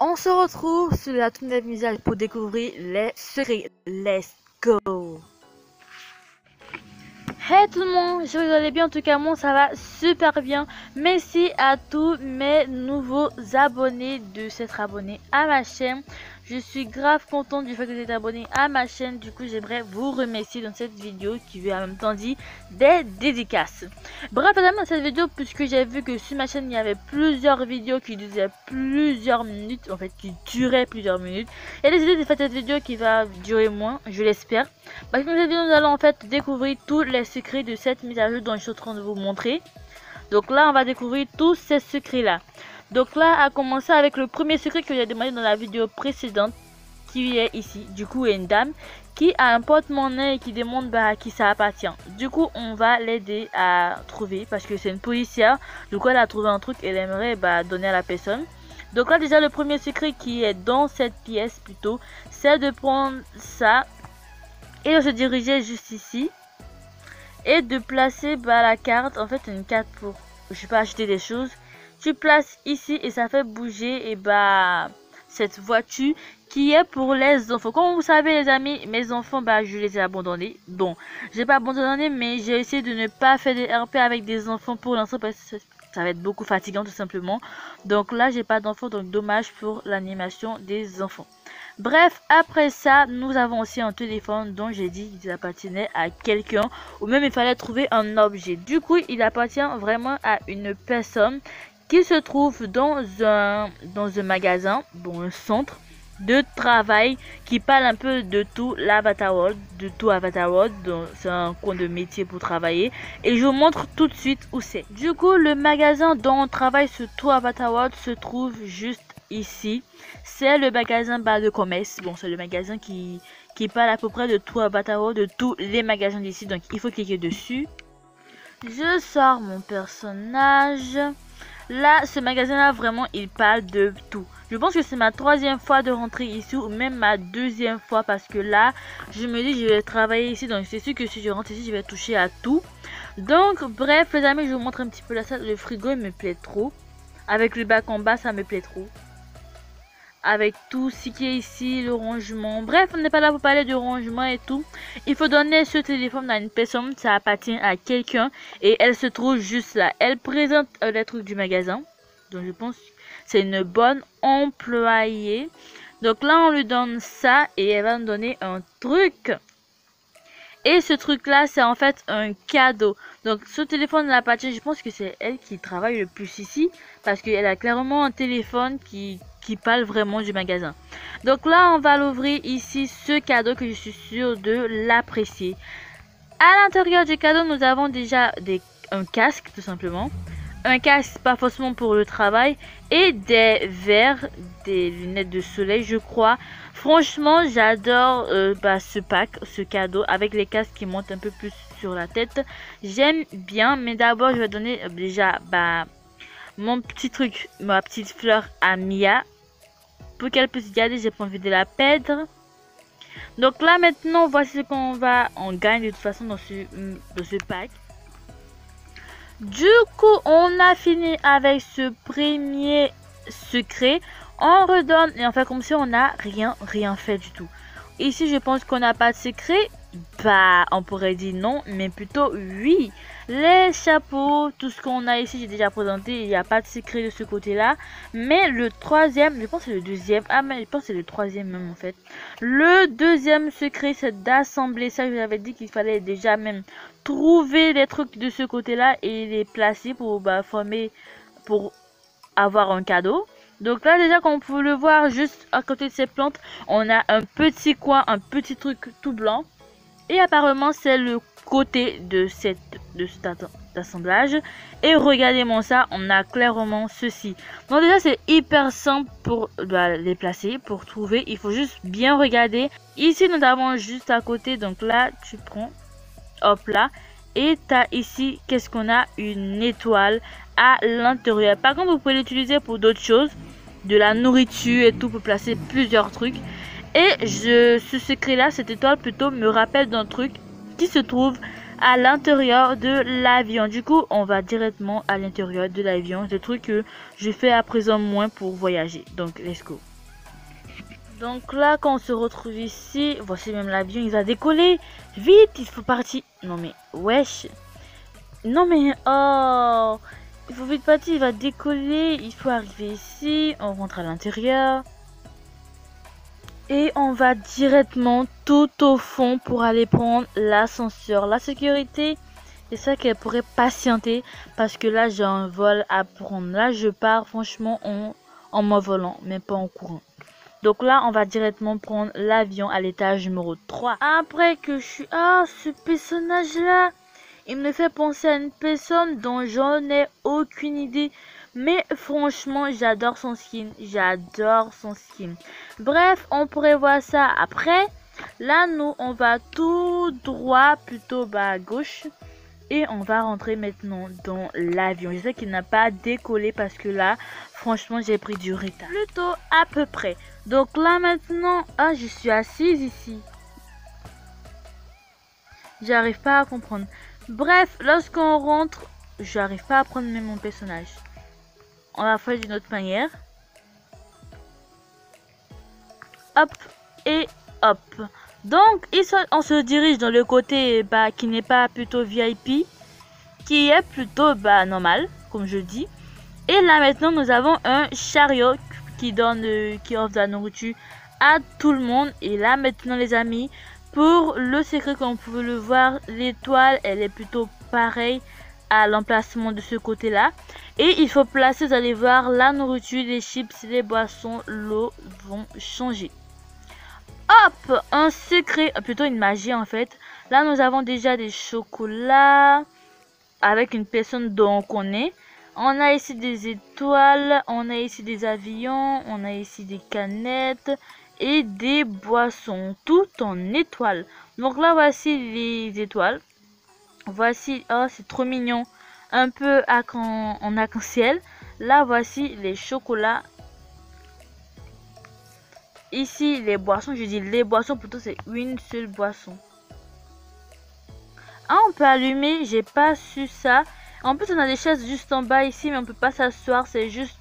On se retrouve sur la tournée musicale pour découvrir les secrets. Let's go! Hey tout le monde, j'espère que vous allez bien. En tout cas, moi ça va super bien. Merci à tous mes nouveaux abonnés de s'être abonnés à ma chaîne. Je suis grave contente du fait que vous êtes abonnés à ma chaîne. Du coup, j'aimerais vous remercier dans cette vidéo qui veut en même temps dire des dédicaces. Bref, dans cette vidéo, puisque j'ai vu que sur ma chaîne il y avait plusieurs vidéos qui duraient plusieurs minutes, en fait qui duraient plusieurs minutes, et j'ai décidé de faire cette vidéo qui va durer moins, je l'espère. Parce que dans cette vidéo, nous allons en fait découvrir tous les secrets de cette mise à jour dont je suis en train de vous montrer. Donc là, on va découvrir tous ces secrets là. Donc là, à commencer avec le premier secret que j'ai demandé dans la vidéo précédente, qui est ici. Du coup, il y a une dame qui a un porte-monnaie et qui demande à qui ça appartient. Du coup, on va l'aider à trouver parce que c'est une policière. Du coup, elle a trouvé un truc et elle aimerait donner à la personne. Donc là, déjà, le premier secret qui est dans cette pièce plutôt, c'est de prendre ça et de se diriger juste ici et de placer la carte. En fait, une carte pour, je sais pas, acheter des choses. Tu places ici et ça fait bouger cette voiture qui est pour les enfants. Comme vous savez les amis, mes enfants, je les ai abandonnés. Bon, j'ai pas abandonné, mais j'ai essayé de ne pas faire des RP avec des enfants pour l'instant parce que ça va être beaucoup fatigant tout simplement. Donc là, j'ai pas d'enfants, donc dommage pour l'animation des enfants. Bref, après ça, nous avons aussi un téléphone dont j'ai dit qu'il appartenait à quelqu'un, ou même il fallait trouver un objet. Du coup, il appartient vraiment à une personne qui se trouve dans un magasin, dans un centre de travail qui parle un peu de tout l'Avatar World, c'est un coin de métier pour travailler et je vous montre tout de suite où c'est. Du coup, le magasin dont on travaille sur tout Avatar World se trouve juste ici. C'est le magasin de commerce. Bon, c'est le magasin qui parle à peu près de tout Avatar World, de tous les magasins d'ici, donc il faut cliquer dessus. Je sors mon personnage. Là, ce magasin-là, vraiment, il parle de tout. Je pense que c'est ma troisième fois de rentrer ici ou même ma deuxième fois parce que là, je me dis je vais travailler ici. Donc, c'est sûr que si je rentre ici, je vais toucher à tout. Donc, bref, les amis, je vous montre un petit peu la salle. Le frigo, il me plaît trop. Avec le bac en bas, ça me plaît trop. Avec tout ce qui est ici, le rangement. Bref, on n'est pas là pour parler de rangement et tout. Il faut donner ce téléphone à une personne, ça appartient à quelqu'un et elle se trouve juste là. Elle présente les trucs du magasin. Donc je pense que c'est une bonne employée. Donc là, on lui donne ça et elle va nous donner un truc. Et ce truc là, c'est en fait un cadeau. Donc ce téléphone appartient, je pense que c'est elle qui travaille le plus ici. Parce qu'elle a clairement un téléphone qui parle vraiment du magasin. Donc là, on va l'ouvrir ici, ce cadeau que je suis sûre de l'apprécier. À l'intérieur du cadeau, nous avons déjà un casque, tout simplement. Un casque, pas forcément pour le travail. Et des verres, des lunettes de soleil, je crois. Franchement, j'adore ce pack, ce cadeau, avec les casques qui montent un peu plus sur la tête. J'aime bien, mais d'abord, je vais donner déjà mon petit truc, ma petite fleur à Mia. Pour qu'elle puisse garder, j'ai pas envie de la perdre. Donc là maintenant, voici ce qu'on gagne de toute façon dans ce pack. Du coup, on a fini avec ce premier secret. On redonne et on fait comme si on n'a rien fait du tout. Ici, je pense qu'on n'a pas de secret. On pourrait dire non, mais plutôt oui. Les chapeaux, tout ce qu'on a ici, j'ai déjà présenté. Il n'y a pas de secret de ce côté-là. Mais le troisième, je pense que c'est le deuxième. Ah, mais je pense que c'est le troisième même en fait. Le deuxième secret, c'est d'assembler ça. Je vous avais dit qu'il fallait déjà même trouver des trucs de ce côté-là et les placer pour former, pour avoir un cadeau. Donc là déjà, comme vous pouvez le voir, juste à côté de ces plantes, on a un petit coin, un petit truc tout blanc. Et apparemment, c'est le côté de cet assemblage. Et regardez-moi ça, on a clairement ceci. Donc déjà, c'est hyper simple pour les placer, pour trouver. Il faut juste bien regarder. Ici, nous avons juste à côté. Donc là, tu prends, hop là. Et tu as ici, qu'est-ce qu'on a? Une étoile à l'intérieur. Par contre, vous pouvez l'utiliser pour d'autres choses. De la nourriture et tout, pour placer plusieurs trucs. Et ce secret là, cette étoile plutôt me rappelle d'un truc qui se trouve à l'intérieur de l'avion. Du coup, on va directement à l'intérieur de l'avion. C'est le truc que je fais à présent moins pour voyager. Donc, let's go. Donc là, quand on se retrouve ici, voici même l'avion, il va décoller. Vite, il faut partir. Non mais, wesh. Non mais, oh. Il faut vite partir, il va décoller. Il faut arriver ici, on rentre à l'intérieur. Et on va directement tout au fond pour aller prendre l'ascenseur. La sécurité, c'est ça qu'elle pourrait patienter. Parce que là, j'ai un vol à prendre. Là, je pars franchement en m'envolant, mais pas en courant. Donc là, on va directement prendre l'avion à l'étage numéro 3. Après que je suis... Ah, ce personnage-là, il me fait penser à une personne dont j'en ai aucune idée. Mais franchement, j'adore son skin. J'adore son skin. Bref, on pourrait voir ça après. Là, nous, on va tout droit, plutôt bas à gauche. Et on va rentrer maintenant dans l'avion. Je sais qu'il n'a pas décollé parce que là, franchement, j'ai pris du retard. Plutôt à peu près. Donc là maintenant, ah, je suis assise ici. J'arrive pas à comprendre. Bref, lorsqu'on rentre, j'arrive pas à prendre même mon personnage. On va faire d'une autre manière. Hop et hop. Donc, on se dirige dans le côté qui n'est pas plutôt VIP, qui est plutôt normal, comme je dis. Et là maintenant, nous avons un chariot qui offre de la nourriture à tout le monde. Et là maintenant, les amis, pour le secret, comme vous pouvez le voir, l'étoile, elle est plutôt pareille à l'emplacement de ce côté-là. Et il faut placer, vous allez voir, la nourriture, les chips, les boissons, l'eau vont changer. Hop, un secret, plutôt une magie en fait. Là, nous avons déjà des chocolats avec une personne dont on connaît. On a ici des étoiles, on a ici des avions, on a ici des canettes et des boissons, tout en étoiles. Donc là, voici les étoiles. Voici, oh, c'est trop mignon, un peu en arc-en-ciel. Là, voici les chocolats. Ici, les boissons, je dis les boissons, plutôt c'est une seule boisson. Ah, on peut allumer, j'ai pas su ça. En plus, on a des chaises juste en bas ici, mais on peut pas s'asseoir, c'est juste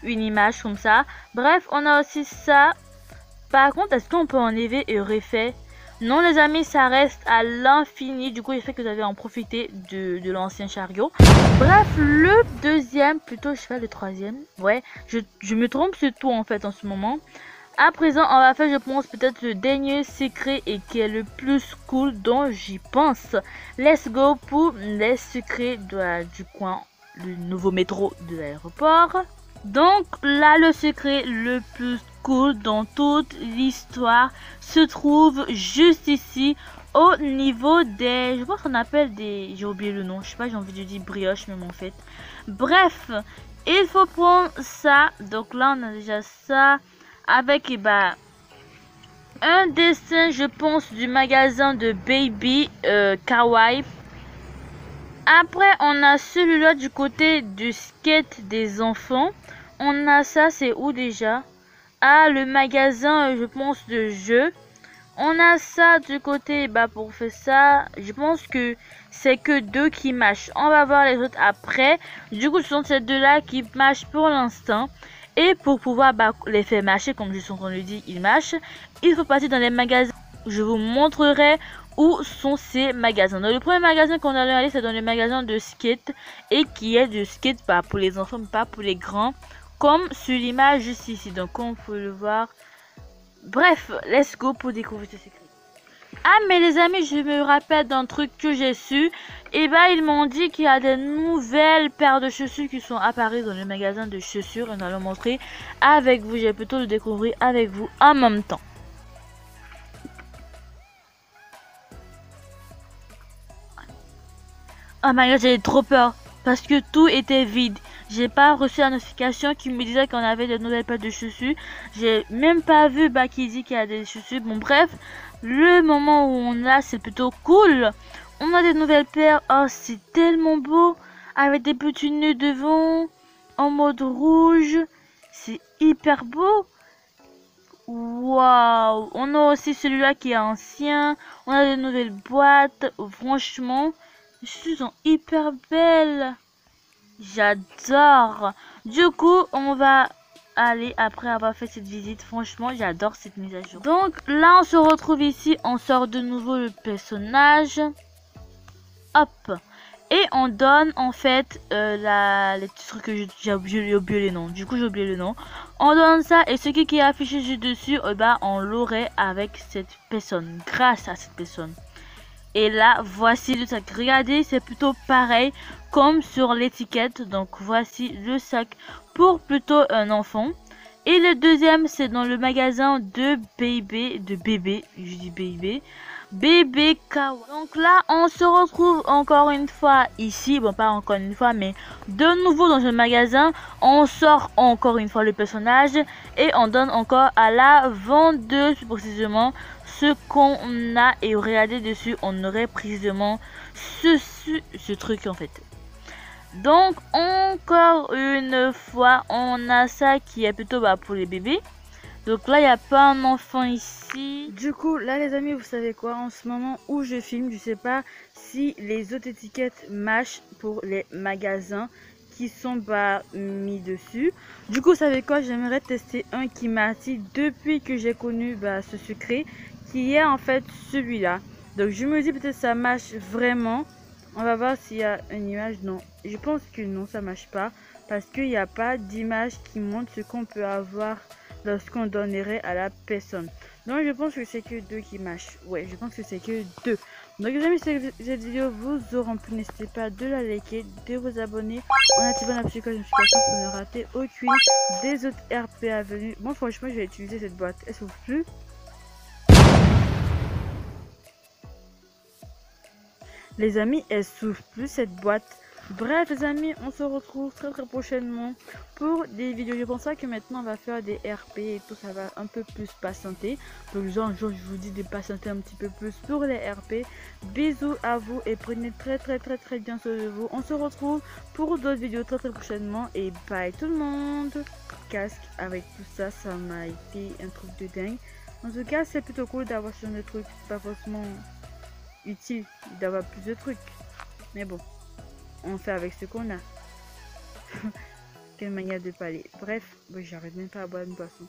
une image comme ça. Bref, on a aussi ça. Par contre, est-ce qu'on peut enlever et refaire? Non, les amis, ça reste à l'infini. Du coup, il fait que vous allez en profiter de l'ancien chariot. Bref, le deuxième, plutôt, je fais le troisième. Ouais, je me trompe sur tout en fait en ce moment. À présent, on va faire, je pense, peut-être le dernier secret et qui est le plus cool dont j'y pense. Let's go pour les secrets du coin, le nouveau métro de l'aéroport. Donc là, le secret le plus cool dans toute l'histoire se trouve juste ici au niveau des... Je pense qu'on appelle des... J'ai oublié le nom, je sais pas, j'ai envie de dire brioche même en fait. Bref, il faut prendre ça. Donc là, on a déjà ça. Avec un dessin, je pense, du magasin de Baby Kawaii. Après, on a celui-là du côté du skate des enfants. On a ça, c'est où déjà? Ah, le magasin, je pense, de jeux. On a ça du côté, pour faire ça, je pense que c'est que deux qui mâchent. On va voir les autres après. Du coup, ce sont ces deux-là qui mâchent pour l'instant. Et pour pouvoir les faire mâcher, comme je suis en train de le dire, ils mâchent. Il faut passer dans les magasins. Je vous montrerai où sont ces magasins. Donc, le premier magasin qu'on allait aller, c'est dans le magasin de skate. Et qui est de skate pour les enfants, pas pour les grands. Comme sur l'image juste ici. Donc, comme vous pouvez le voir. Bref, let's go pour découvrir ce secret. Ah, mais les amis, je me rappelle d'un truc que j'ai su. Et ils m'ont dit qu'il y a des nouvelles paires de chaussures qui sont apparues dans le magasin de chaussures. On va le montrer avec vous. J'ai plutôt le découvrir avec vous en même temps. Oh my god, j'ai trop peur. Parce que tout était vide. J'ai pas reçu la notification qui me disait qu'on avait de nouvelles paires de chaussures. J'ai même pas vu qui dit qu'il y a des chaussures. Bon bref, le moment où on a, c'est plutôt cool. On a des nouvelles paires. Oh, c'est tellement beau. Avec des petits nœuds devant. En mode rouge. C'est hyper beau. Waouh. On a aussi celui-là qui est ancien. On a des nouvelles boîtes. Franchement, les chaussures sont hyper belles. J'adore. Du coup, on va aller après avoir fait cette visite. Franchement, j'adore cette mise à jour. Donc là, on se retrouve ici. On sort de nouveau le personnage. Hop. Et on donne en fait les petits trucs que j'ai oublié les noms. Du coup, j'ai oublié le nom. On donne ça et ce qui est affiché juste dessus, on l'aurait avec cette personne. Grâce à cette personne. Et là, voici le sac. Regardez, c'est plutôt pareil comme sur l'étiquette. Donc, voici le sac pour plutôt un enfant. Et le deuxième, c'est dans le magasin de bébé. Je dis bébé Kawa. Donc là, on se retrouve encore une fois ici. Bon, pas encore une fois, mais de nouveau dans un magasin. On sort encore une fois le personnage. Et on donne encore à la vendeuse, précisément, ce qu'on a. Et regardez dessus, on aurait précisément ce truc en fait. Donc encore une fois, on a ça qui est plutôt pour les bébés. Donc là, il n'y a pas un enfant ici. Du coup, là les amis, vous savez quoi? En ce moment où je filme, je sais pas si les autres étiquettes matchent pour les magasins qui sont mis dessus. Du coup, vous savez quoi? J'aimerais tester un qui m'a attiré depuis que j'ai connu ce secret, qui est en fait celui-là. Donc je me dis peut-être ça marche vraiment. On va voir s'il y a une image. Non, je pense que non, ça marche pas. Parce qu'il n'y a pas d'image qui montre ce qu'on peut avoir lorsqu'on donnerait à la personne. Donc je pense que c'est que 2 qui marchent. Ouais, je pense que c'est que 2. Donc les amis, si cette vidéo vous aura plu, n'hésitez pas de la liker, de vous abonner en activant la petite cloche de notification pour ne rater aucune des autres RP à venir. Bon, franchement, je vais utiliser cette boîte. Elle s'ouvre plus. Les amis, elle s'ouvre plus cette boîte. Bref les amis, on se retrouve très prochainement pour des vidéos. Je pense que maintenant on va faire des RP et tout, ça va un peu plus patienter. Donc genre je vous dis de patienter un petit peu plus pour les RP. Bisous à vous et prenez très bien soin de vous. On se retrouve pour d'autres vidéos très prochainement et bye tout le monde. Casque avec tout ça, ça m'a été un truc de dingue. En tout cas, c'est plutôt cool d'avoir sur des trucs, pas forcément utile d'avoir plus de trucs, mais bon, on fait avec ce qu'on a. Quelle manière de parler. Bref, j'arrive même pas à boire une boisson.